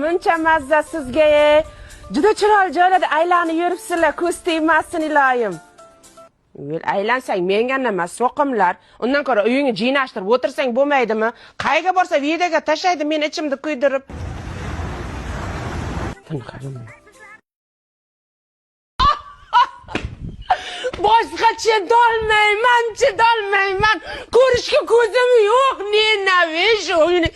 muncha mazza sizga. Juda chiroyli joylarda aylanib yuribsizlar, ko'z tegmasin iloyim. Aylansang menga nima, so'qimlar. Undan ko'ra uyingni jinashtirib o'tirsang bo'lmaydimi? Qayga borsa videoga tashlaydi, men ichimda kuydirib. Boshqa chidolmayman. Ko'rishga ko'zim yo'q. Ne navish o'yini.